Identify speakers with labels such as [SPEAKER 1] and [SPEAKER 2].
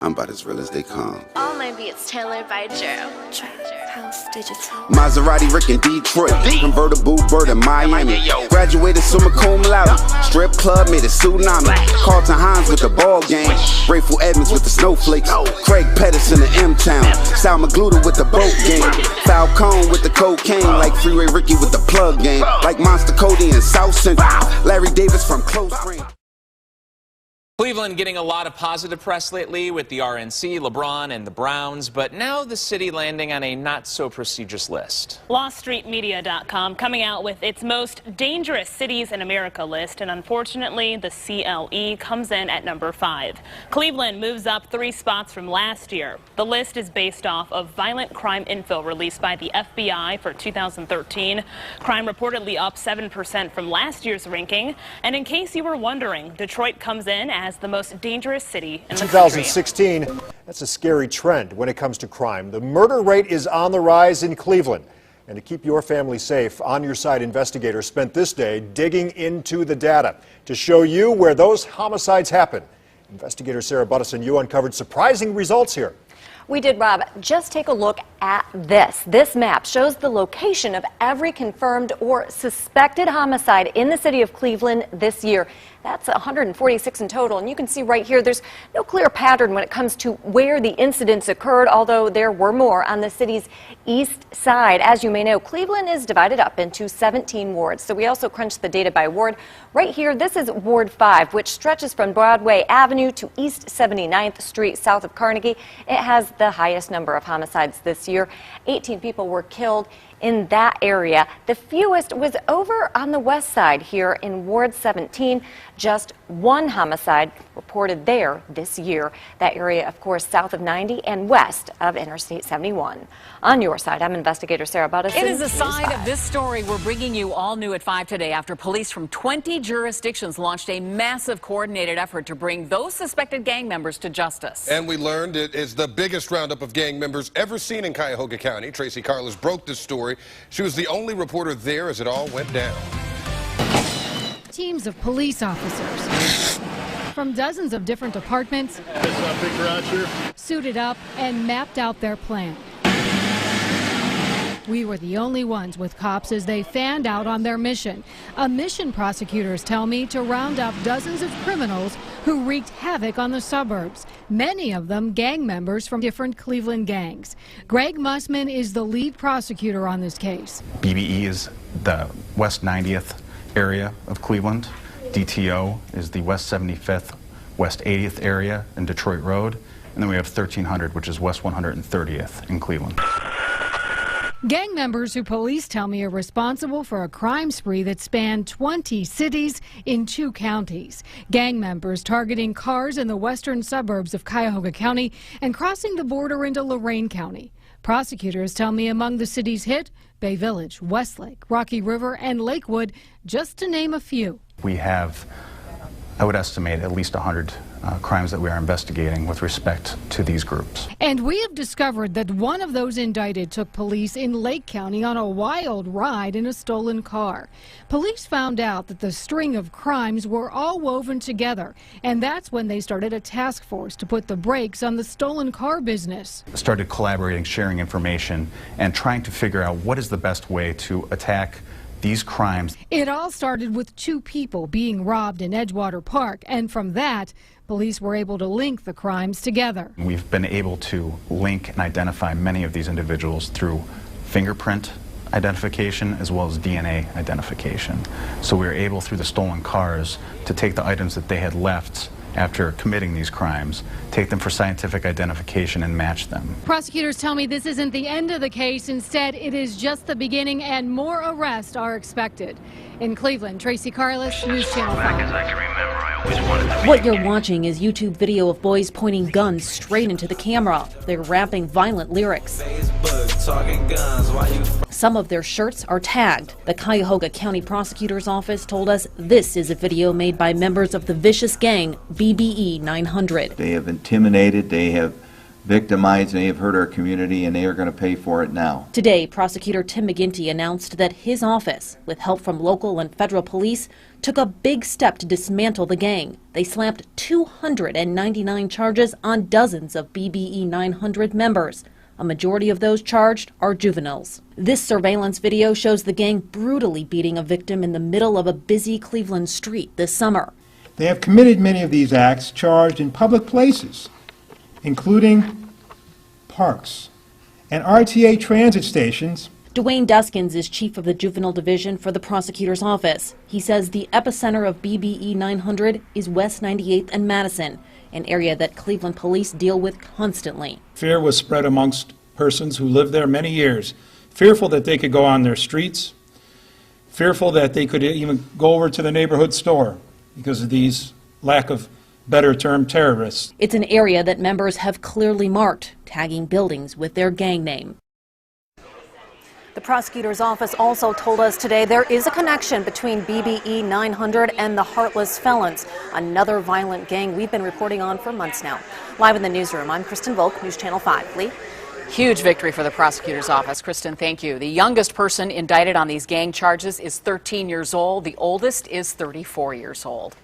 [SPEAKER 1] I'm about as real as they come.
[SPEAKER 2] All my beats tailored by Joe. House Digital.
[SPEAKER 1] Maserati Rick in Detroit. Convertible bird in Miami. Graduated summa cum laude. Strip club made a tsunami. Carlton Hines with the ball game. Grateful Edmonds with the snowflakes. Craig Pettis in the M-Town. Sal Magluta with the boat game. Falcone with the cocaine. Like Freeway Ricky with the plug game. Like Monster Cody in South Central. Larry Davis from close range.
[SPEAKER 3] Cleveland getting a lot of positive press lately with the RNC, LeBron, and the Browns, but now the city landing on a not-so-prestigious list.
[SPEAKER 4] LawStreetMedia.com coming out with its most dangerous cities in America list, and unfortunately, the CLE comes in at number 5. Cleveland moves up 3 spots from last year. The list is based off of violent crime info released by the FBI for 2013. Crime reportedly up 7% from last year's ranking, and in case you were wondering, Detroit comes in as the most dangerous city in the
[SPEAKER 5] 2016, that's a scary trend when it comes to crime. The murder rate is on the rise in Cleveland. And to keep your family safe, On Your Side investigators spent this day digging into the data to show you where those homicides happen. Investigator Sarah Buttison, you uncovered surprising results here.
[SPEAKER 6] We did, Rob. Just take a look at this. This map shows the location of every confirmed or suspected homicide in the city of Cleveland this year. That's 146 in total. And you can see right here, there's no clear pattern when it comes to where the incidents occurred, although there were more on the city's east side. As you may know, Cleveland is divided up into 17 wards. So we also crunched the data by ward. Right here, this is Ward 5, which stretches from Broadway Avenue to East 79th Street, south of Carnegie. It has the highest number of homicides this year. 18 people were killed in that area. The fewest was over on the west side here in Ward 17. Just 1 homicide reported there this year. That area, of course, south of 90 and west of Interstate 71. On your side, I'm investigator Sarah Buttison.
[SPEAKER 7] It is a side of this story we're bringing you all new at 5 today after police from 20 jurisdictions launched a massive coordinated effort to bring those suspected gang members to justice.
[SPEAKER 8] And we learned it is the biggest roundup of gang members ever seen in Cuyahoga County. Tracy Carlos broke this story. She was the only reporter there as it all went down.
[SPEAKER 9] Teams of police officers from dozens of different departments suited up and mapped out their plan. We were the only ones with cops as they fanned out on their mission. A mission, prosecutors tell me, to round up dozens of criminals who wreaked havoc on the suburbs, many of them gang members from different Cleveland gangs. Greg Mussman is the lead prosecutor on this case.
[SPEAKER 10] BBE is the West 90th area of Cleveland. DTO is the West 75th, West 80th area in Detroit Road. And then we have 1300, which is West 130th in Cleveland.
[SPEAKER 9] Gang members who police tell me are responsible for a crime spree that spanned 20 cities in 2 counties. Gang members targeting cars in the western suburbs of Cuyahoga County and crossing the border into Lorain County. Prosecutors tell me among the cities hit, Bay Village, Westlake, Rocky River, and Lakewood, just to name a few.
[SPEAKER 10] We have, I would estimate, at least 100 crimes that we are investigating with respect to these groups.
[SPEAKER 9] And we have discovered that one of those indicted took police in Lake County on a wild ride in a stolen car. Police found out that the string of crimes were all woven together, and that's when they started a task force to put the brakes on the stolen car business.
[SPEAKER 10] Started collaborating, sharing information, and trying to figure out what is the best way to attack these crimes.
[SPEAKER 9] It all started with 2 people being robbed in Edgewater Park, and from that, police were able to link the crimes together.
[SPEAKER 10] We've been able to link and identify many of these individuals through fingerprint identification as well as DNA identification. So we were able, through the stolen cars, to take the items that they had left after committing these crimes, take them for scientific identification and match them.
[SPEAKER 9] Prosecutors tell me this isn't the end of the case. Instead, it is just the beginning, and more arrests are expected. In Cleveland, Tracy Carlos, News Channel 5.
[SPEAKER 11] What you're watching is YouTube video of boys pointing guns straight into the camera. They're rapping violent lyrics. Some of their shirts are tagged. The Cuyahoga County Prosecutor's Office told us this is a video made by members of the vicious gang BBE 900.
[SPEAKER 12] They have intimidated, they have victimized, and they have hurt our community, and they are going to pay for it now.
[SPEAKER 11] Today, prosecutor Tim McGinty announced that his office, with help from local and federal police, took a big step to dismantle the gang. They slapped 299 charges on dozens of BBE 900 members. A majority of those charged are juveniles. This surveillance video shows the gang brutally beating a victim in the middle of a busy Cleveland street this summer.
[SPEAKER 13] They have committed many of these acts charged in public places, including parks and RTA transit stations.
[SPEAKER 11] Dwayne Duskins is chief of the juvenile division for the prosecutor's office. He says the epicenter of BBE 900 is West 98th and Madison, an area that Cleveland police deal with constantly.
[SPEAKER 14] Fear was spread amongst persons who lived there many years, fearful that they could go on their streets, fearful that they could even go over to the neighborhood store because of these lack of better term terrorists.
[SPEAKER 11] It's an area that members have clearly marked, tagging buildings with their gang name. The prosecutor's office also told us today there is a connection between BBE 900 and the Heartless Felons, another violent gang we've been reporting on for months now. Live in the newsroom, I'm Kristen Volk, News Channel 5. Lee?
[SPEAKER 7] Huge victory for the prosecutor's office. Kristen, thank you. The youngest person indicted on these gang charges is 13 years old. The oldest is 34 years old.